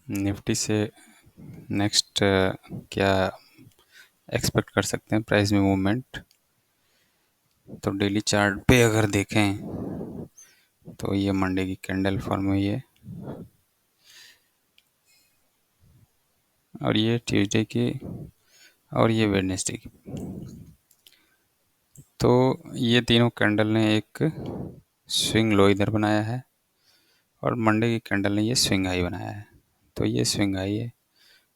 Nifty से next क्या expect कर सकते हैं प्राइस में मूवमेंट। तो डेली चार्ट पे अगर देखें तो ये मंडे की कैंडल फॉर्म हुई है और ये ट्यूसडे की और ये वेडनेसडे की। तो ये तीनों कैंडल ने एक स्विंग लो इधर बनाया है और मंडे की कैंडल ने ये स्विंग हाई बनाया है। तो ये स्विंग हाई है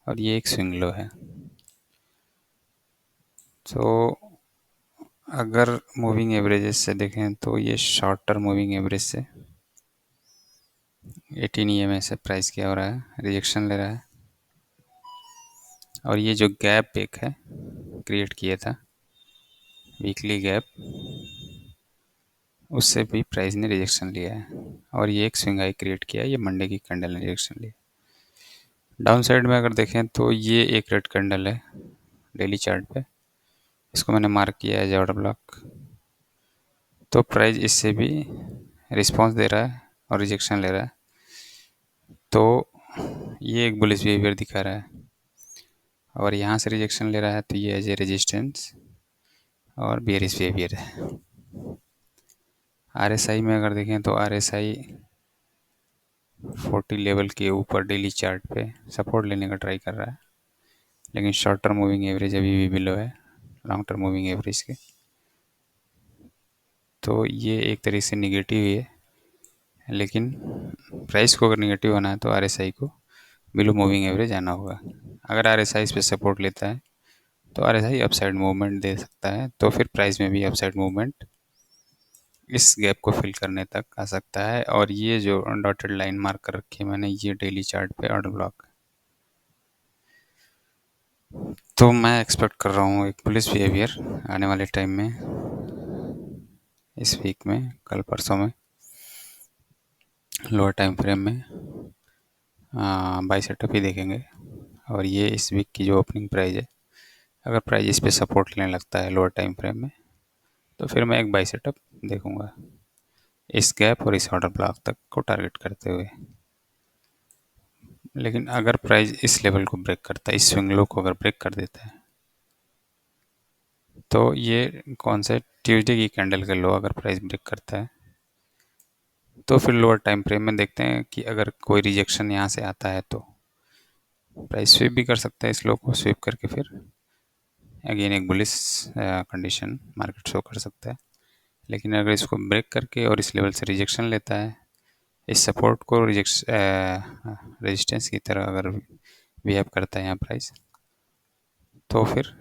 और ये एक स्विंग लो है। तो अगर मूविंग एवरेजेस से देखें तो ये शॉर्ट टर्म मूविंग एवरेज से 18 EMA से प्राइस क्या हो रहा है, रिजेक्शन ले रहा है। और ये जो गैप एक है क्रिएट किया था वीकली गैप, उससे भी प्राइस ने रिजेक्शन लिया है और ये एक स्विंग हाई क्रिएट किया है। ये मंडे की कैंडल ने रिजेक्शन लिया। डाउन साइड में अगर देखें तो ये एक रेड कैंडल है डेली चार्ट पे, इसको मैंने मार्क किया है एज ऑर्डर ब्लॉक। तो प्राइस इससे भी रिस्पांस दे रहा है और रिजेक्शन ले रहा है। तो ये एक बुलिश बिहेवियर दिखा रहा है और यहाँ से रिजेक्शन ले रहा है तो ये एज ए रेजिस्टेंस और बेयरिश बिहेवियर है। RSI में अगर देखें तो RSI 40 लेवल के ऊपर डेली चार्ट पे सपोर्ट लेने का ट्राई कर रहा है, लेकिन शॉर्ट टर्म मूविंग एवरेज अभी भी बिलो है लॉन्ग टर्म मूविंग एवरेज के। तो ये एक तरीके से निगेटिव ही है, लेकिन प्राइस को अगर निगेटिव आना है तो RSI को बिलो मूविंग एवरेज आना होगा। अगर RSI इस पर सपोर्ट लेता है तो RSI अपसाइड मूवमेंट दे सकता है, तो फिर प्राइस में भी अपसाइड मूवमेंट इस गैप को फिल करने तक आ सकता है। और ये जो डॉटेड लाइन मार्क कर रखी है मैंने, ये डेली चार्ट पे ऑर्डर ब्लॉक। तो मैं एक्सपेक्ट कर रहा हूँ एक बुलिश बिहेवियर आने वाले टाइम में, इस वीक में, कल परसों में, लोअर टाइम फ्रेम में बाई सेटअप ही देखेंगे। और ये इस वीक की जो ओपनिंग प्राइस है, अगर प्राइस इस पे सपोर्ट लेने लगता है लोअर टाइम फ्रेम में, तो फिर मैं एक बाई सेटअप देखूंगा इस गैप और इस ऑर्डर ब्लॉक तक को टारगेट करते हुए। लेकिन अगर प्राइस इस लेवल को ब्रेक करता है, इस स्विंग लो को अगर ब्रेक कर देता है, तो ये कौन सा ट्यूसडे की कैंडल का लो अगर प्राइस ब्रेक करता है, तो फिर लोअर टाइम फ्रेम में देखते हैं कि अगर कोई रिजेक्शन यहाँ से आता है तो प्राइस स्वीप भी कर सकता है, इस लो को स्वीप करके फिर अगेन एक बुलिश कंडीशन मार्केट शो कर सकता है। लेकिन अगर इसको ब्रेक करके और इस लेवल से रिजेक्शन लेता है, इस सपोर्ट को रेजिस्टेंस की तरह अगर बिहेव करता है यहाँ प्राइस, तो फिर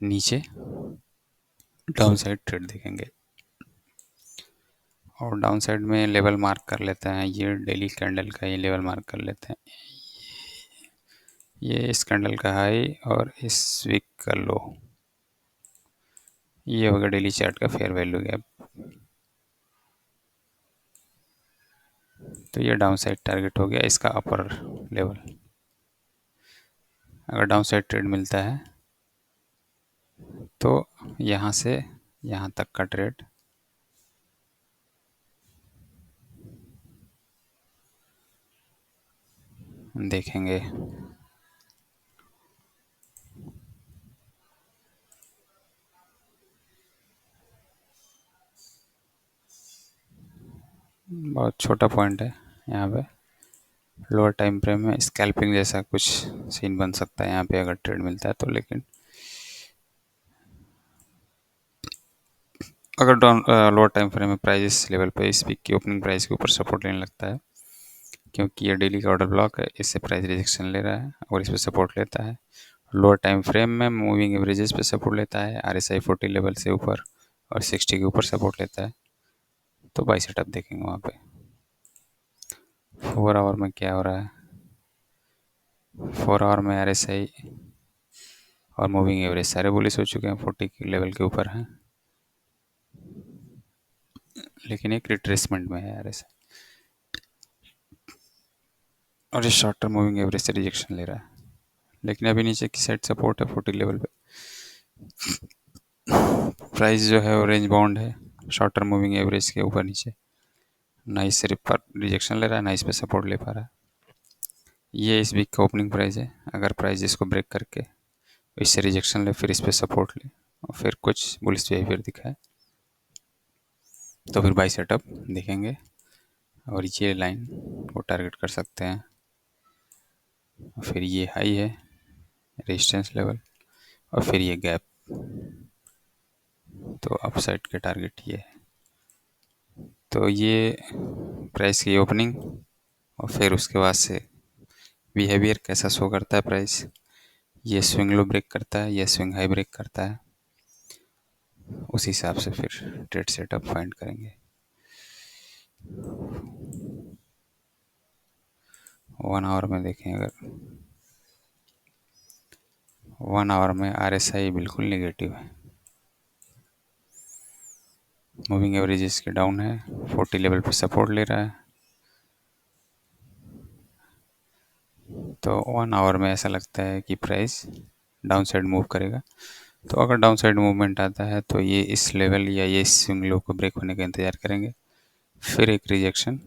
नीचे डाउन साइड ट्रेड देखेंगे। और डाउन साइड में लेवल मार्क कर लेते हैं, ये डेली कैंडल का ये लेवल मार्क कर लेते हैं, ये इस कैंडल का हाई और इस वीक का लो, ये होगा डेली चार्ट का फेयर वैल्यू गैप। तो ये डाउन साइड टारगेट हो गया इसका अपर लेवल। अगर डाउन साइड ट्रेड मिलता है तो यहाँ से यहाँ तक का ट्रेड देखेंगे। बहुत छोटा पॉइंट है यहाँ पे, लोअर टाइम फ्रेम में स्कैल्पिंग जैसा कुछ सीन बन सकता है यहाँ पे अगर ट्रेड मिलता है तो। लेकिन अगर डाउन लोअर टाइम फ्रेम में प्राइस इस लेवल पे इस वीक की ओपनिंग प्राइस के ऊपर सपोर्ट लेने लगता है, क्योंकि ये डेली का ऑर्डर ब्लॉक है, इससे प्राइस रिजेक्शन ले रहा है और इस पर सपोर्ट लेता है। लोअर टाइम फ्रेम में मूविंग एवरेजेस पे सपोर्ट लेता है, RSI 40 लेवल से ऊपर और 60 के ऊपर सपोर्ट लेता है, तो बाई सेटअप देखेंगे वहाँ पे। 4 आवर में क्या हो रहा है, 4 आवर में RSI और मूविंग एवरेज सारे बुलिश हो चुके हैं, 40 के लेवल के ऊपर हैं, लेकिन एक रिट्रेसमेंट में है RSI और ये शॉर्ट टर्म मूविंग एवरेज से रिजेक्शन ले रहा है। लेकिन अभी नीचे की साइड सपोर्ट है 40 लेवल पे, प्राइस जो है वो रेंज बाउंड है शॉर्ट टर्म मूविंग एवरेज के ऊपर नीचे, ना इस पर रिजेक्शन ले रहा है ना इस पे सपोर्ट ले पा रहा है। ये इस वीक का ओपनिंग प्राइस है। अगर प्राइस इसको ब्रेक करके इससे रिजेक्शन ले, फिर इस पर सपोर्ट ले और फिर कुछ बुलिश बिहेवियर दिखाए तो फिर बाई सेटअप देखेंगे और ये लाइन को टारगेट कर सकते हैं। और फिर ये हाई है रेजिस्टेंस लेवल और फिर ये गैप, तो अपसाइड के टारगेट ये है। तो ये प्राइस की ओपनिंग और फिर उसके बाद से बिहेवियर कैसा शो करता है प्राइस, ये स्विंग लो ब्रेक करता है या स्विंग हाई ब्रेक करता है, उस हिसाब से फिर ट्रेड सेटअप फाइंड करेंगे। 1 आवर में देखें, अगर 1 आवर में RSI बिल्कुल नेगेटिव है, मूविंग एवरेज इसके डाउन है, 40 लेवल पे सपोर्ट ले रहा है। तो 1 आवर में ऐसा लगता है कि प्राइस डाउन साइड मूव करेगा। तो अगर डाउन साइड मूवमेंट आता है तो ये इस लेवल या ये स्विंग लो को ब्रेक होने का इंतज़ार करेंगे, फिर एक रिजेक्शन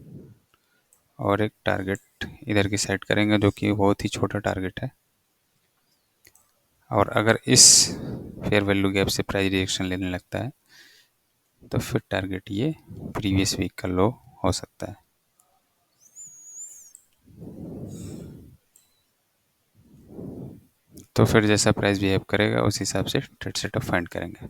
और एक टारगेट इधर की साइड करेंगे जो कि बहुत ही छोटा टारगेट है। और अगर इस फेयर वैल्यू गैप से प्राइस रिजेक्शन लेने लगता है तो फिर टारगेट ये प्रीवियस वीक का लो हो सकता है। तो फिर जैसा प्राइस बिहेव करेगा उस हिसाब से ट्रेड सेटअप फाइंड करेंगे।